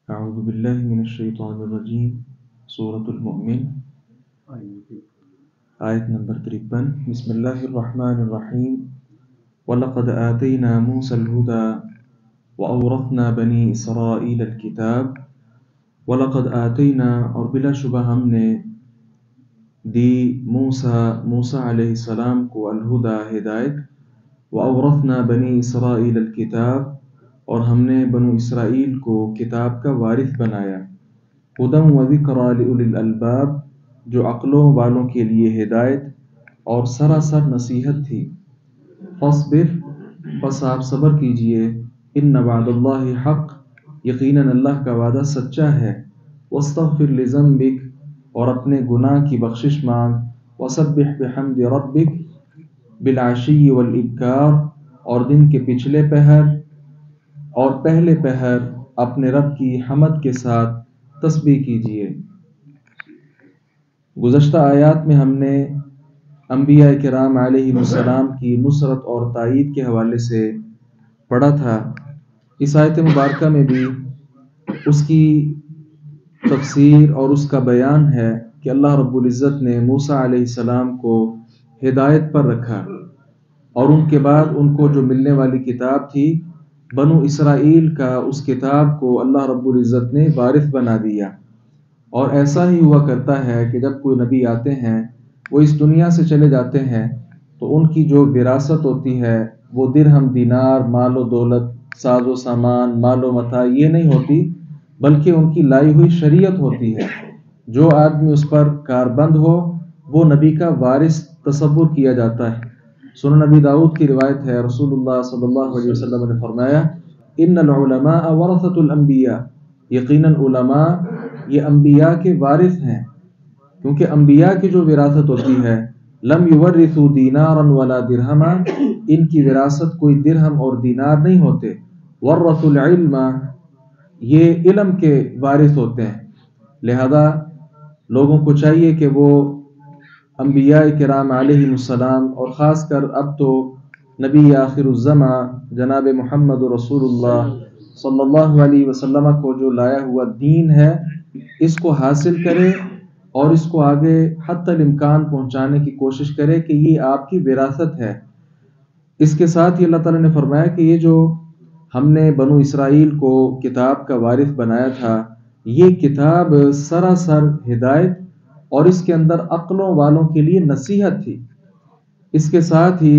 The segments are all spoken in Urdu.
اعوذ باللہ من الشیطان الرجیم سورۃ المؤمن آیت نمبر 53 بسم اللہ الرحمن الرحیم وَلَقَدْ آتَيْنَا مُوسَى الْهُدَى وَأَوْرَثْنَا بَنِي إِسْرَائِيلَ الْكِتَابَ وَلَقَدْ آتَيْنَا اور بلا شبہ ہم نے دی موسیٰ علیہ السلام کو الہدى ہدایت وَأَوْرَثْنَا بَنِي إِسْرَائِيلَ الْكِتَابَ اور ہم نے بنو اسرائیل کو کتاب کا وارث بنایا ہدی و ذکریٰ لأولی الالباب جو عقلوں والوں کے لیے ہدایت اور سراسر نصیحت تھی فاصبر پس آپ صبر کیجئے ان وعد اللہ حق یقیناً اللہ کا وعدہ سچا ہے واستغفر لذنبک اور اپنے گناہ کی بخشش مانگ وسبح بحمد ربک بالعشی والابکار اور دن کے پچھلے پہر اور پہلے پہر اپنے رب کی حمد کے ساتھ تسبیح کیجیے۔ گزشتہ آیات میں ہم نے انبیاء کرام علیہ السلام کی نصرت اور تائید کے حوالے سے پڑھا تھا۔ اس آیت مبارکہ میں بھی اس کی تفسیر اور اس کا بیان ہے کہ اللہ رب العزت نے موسیٰ علیہ السلام کو ہدایت پر رکھا اور ان کے بعد ان کو جو ملنے والی کتاب تھی بنو اسرائیل کا اس کتاب کو اللہ رب العزت نے وارث بنا دیا۔ اور ایسا ہی ہوا کرتا ہے کہ جب کوئی نبی آتے ہیں وہ اس دنیا سے چلے جاتے ہیں تو ان کی جو وراثت ہوتی ہے وہ درہم دینار مال و دولت ساز و سامان مال و متاع یہ نہیں ہوتی بلکہ ان کی لائی ہوئی شریعت ہوتی ہے۔ جو آدمی اس پر کاربند ہو وہ نبی کا وارث تصور کیا جاتا ہے۔ سنن نبی داؤد کی روایت ہے رسول اللہ صلی اللہ علیہ وسلم نے فرمایا ان العلماء ورثۃ الانبیاء یقیناً علماء یہ انبیاء کے وارث ہیں کیونکہ انبیاء کی جو وراثت ہوتی ہے لم یورثوا دینارا ولا درہما ان کی وراثت کوئی درہم اور دینار نہیں ہوتے ورثوا العلم یہ علم کے وارث ہوتے ہیں۔ لہذا لوگوں کو چاہیے کہ وہ انبیاء کرام علیہ السلام اور خاص کر اب تو نبی آخر الزماں جناب محمد رسول اللہ صلی اللہ علیہ وسلم کو جو لایا ہوا دین ہے اس کو حاصل کرے اور اس کو آگے حتی الامکان پہنچانے کی کوشش کرے کہ یہ آپ کی وراثت ہے۔ اس کے ساتھ ہی اللہ تعالیٰ نے فرمایا کہ یہ جو ہم نے بنو اسرائیل کو کتاب کا وارث بنایا تھا یہ کتاب سراسر ہدایت اور اس کے اندر عقلوں والوں کے لیے نصیحت تھی۔ اس کے ساتھ ہی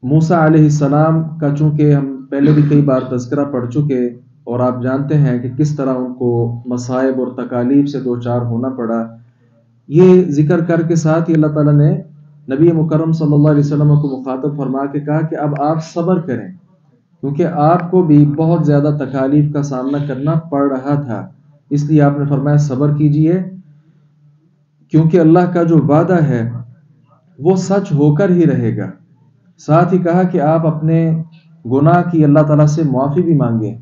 موسیٰ علیہ السلام کا چونکہ ہم پہلے بھی کئی بار تذکرہ پڑھ چکے اور آپ جانتے ہیں کہ کس طرح ان کو مصائب اور تکالیف سے دوچار ہونا پڑا، یہ ذکر کر کے ساتھ ہی اللہ تعالیٰ نے نبی مکرم صلی اللہ علیہ وسلم کو مخاطب فرما کے کہا کہ اب آپ صبر کریں کیونکہ آپ کو بھی بہت زیادہ تکالیف کا سامنا کرنا پڑ رہا تھا، اس لیے آپ نے فرمایا صبر کیجئے کیونکہ اللہ کا جو وعدہ ہے وہ سچ ہو کر ہی رہے گا۔ ساتھ ہی کہا کہ آپ اپنے گناہ کی اللہ تعالیٰ سے معافی بھی مانگیں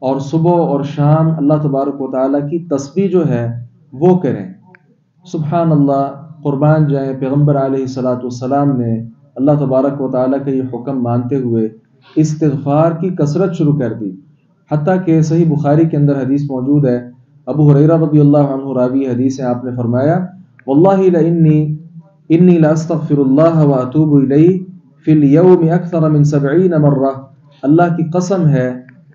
اور صبح اور شام اللہ تبارک و تعالیٰ کی تسبیح جو ہے وہ کریں۔ سبحان اللہ، قربان جائیں پیغمبر علیہ السلام نے اللہ تبارک و تعالیٰ کا یہ حکم مانتے ہوئے استغفار کی کثرت شروع کر دی، حتیٰ کہ صحیح بخاری کے اندر حدیث موجود ہے، ابو ہریرہ رضی اللہ عنہ راوی حدیث ہے، آپ نے فرمایا واللہ انی لاستغفر اللہ واتوب الیہ فی الیوم اکثر من 70 مرہ، اللہ کی قسم ہے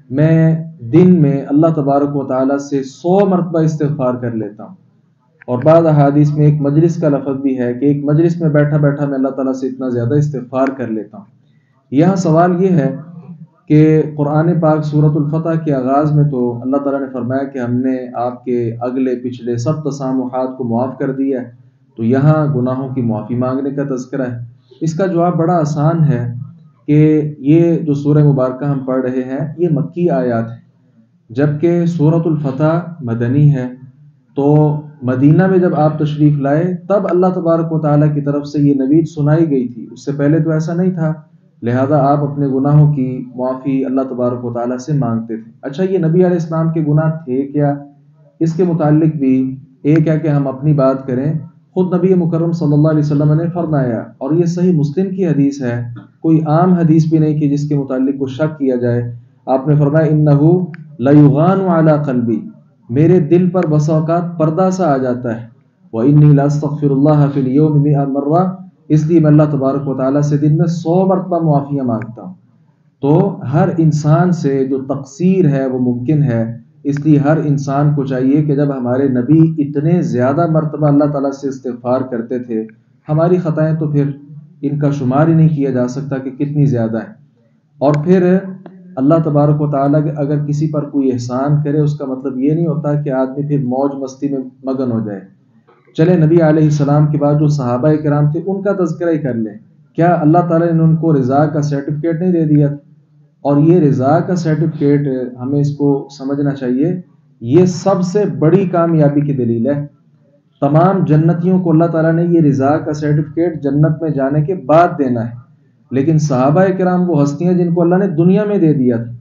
میں دن میں اللہ تبارک و تعالیٰ سے 100 مرتبہ استغفار کر لیتا ہوں۔ اور بعض احادیث میں ایک مجلس کا لفظ بھی ہے کہ ایک مجلس میں بیٹھا بیٹھا میں اللہ تعالیٰ سے اتنا زیادہ استغفار کر لیتا ہوں۔ یہاں سوال یہ ہے کہ قرآن پاک سورۃ الفتح کے آغاز میں تو اللہ تعالیٰ نے فرمایا کہ ہم نے آپ کے اگلے پچھلے سب تسامحات کو معاف کر دیا ہے، تو یہاں گناہوں کی معافی مانگنے کا تذکرہ ہے۔ اس کا جواب بڑا آسان ہے کہ یہ جو سورہ مبارکہ ہم پڑھ رہے ہیں یہ مکی آیات ہیں، جبکہ سورۃ الفتح مدنی ہے، تو مدینہ میں جب آپ تشریف لائے تب اللہ تبارک و تعالیٰ کی طرف سے یہ نوید سنائی گئی تھی، اس سے پہلے تو ایسا نہیں تھا، لہذا آپ اپنے گناہوں کی معافی اللہ تبارک و تعالیٰ سے مانگتے تھے۔ اچھا، یہ نبی علیہ السلام کے گناہ تھے کیا؟ اس کے متعلق بھی ایک ہے کہ ہم اپنی بات کریں، خود نبی مکرم صلی اللہ علیہ وسلم نے فرمایا، اور یہ صحیح مسلم کی حدیث ہے، کوئی عام حدیث بھی نہیں کہ جس کے متعلق کو شک کیا جائے۔ آپ نے فرمایا انہو لیغان علی قلبی، میرے دل پر بس اوقات پردہ سا آ جاتا ہے، وانی لاستغفر اللہ فی اليوم 100 مرہ، اس لیے میں اللہ تبارک و تعالیٰ سے دن میں 100 مرتبہ معافیاں مانگتا ہوں۔ تو ہر انسان سے جو تقصیر ہے وہ ممکن ہے، اس لیے ہر انسان کو چاہیے کہ جب ہمارے نبی اتنے زیادہ مرتبہ اللہ تعالیٰ سے استغفار کرتے تھے، ہماری خطائیں تو پھر ان کا شمار ہی نہیں کیا جا سکتا کہ کتنی زیادہ ہیں۔ اور پھر اللہ تبارک و تعالیٰ اگر کسی پر کوئی احسان کرے، اس کا مطلب یہ نہیں ہوتا کہ آدمی پھر موج مستی میں مگن ہو جائے۔ چلے نبی علیہ السلام کے بعد جو صحابہ کرام تھے ان کا تذکرہ ہی کر لیں، کیا اللہ تعالیٰ نے ان کو رضا کا سرٹیفکیٹ نہیں دے دیا؟ اور یہ رضا کا سرٹیفکیٹ ہمیں اس کو سمجھنا چاہیے، یہ سب سے بڑی کامیابی کی دلیل ہے۔ تمام جنتیوں کو اللہ تعالیٰ نے یہ رضا کا سرٹیفکیٹ جنت میں جانے کے بعد دینا ہے، لیکن صحابہ کرام وہ ہستیاں جن کو اللہ نے دنیا میں دے دیا تھا۔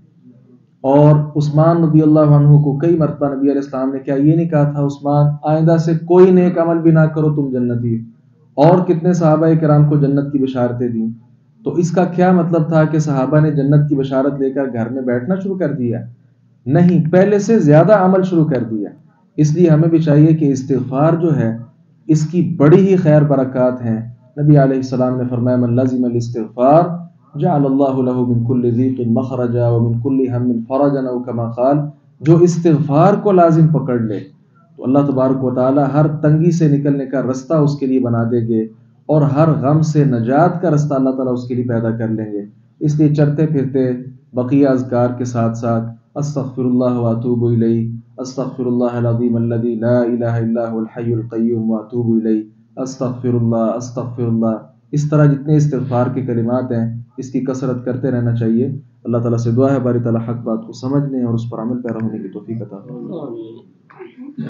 اور عثمان رضی اللہ عنہ کو کئی مرتبہ نبی علیہ السلام نے کیا یہ نہیں کہا تھا عثمان آئندہ سے کوئی نیک عمل بھی نہ کرو تم جنتی؟ اور کتنے صحابہ کرام کو جنت کی بشارتیں دیں۔ تو اس کا کیا مطلب تھا کہ صحابہ نے جنت کی بشارت لے کر گھر میں بیٹھنا شروع کر دیا؟ نہیں، پہلے سے زیادہ عمل شروع کر دیا۔ اس لیے ہمیں بھی چاہیے کہ استغفار جو ہے اس کی بڑی ہی خیر برکات ہیں۔ نبی علیہ السلام نے فرمایا من لزم الاستغفار جعل اللہ له من كل ضيق مخرجا ومن كل هم فرجا او كما قال، جو استغفار کو لازم پکڑ لے تو اللہ تبارک و تعالی ہر تنگی سے نکلنے کا رستہ اس کے لیے بنا دیں گے، اور ہر غم سے نجات کا رستہ اللہ تعالیٰ اس کے لیے پیدا کر لیں گے۔ اس لیے چلتے پھرتے بقیہ اذکار کے ساتھ ساتھ استغفر اللہ واتوب الیہ، استغفر اللہ العظیم الذی لا الہ الا هو الحی القیوم واتوب الیہ، استغفر اللہ استغفر اللہ، اس طرح جتنے استغفار کے کلمات ہیں اس کی کثرت کرتے رہنا چاہیے۔ اللہ تعالیٰ سے دعا ہے باری تعالیٰ حق بات کو سمجھنے اور اس پر عمل پیرا ہونے کی توفیق عطا فرمائے۔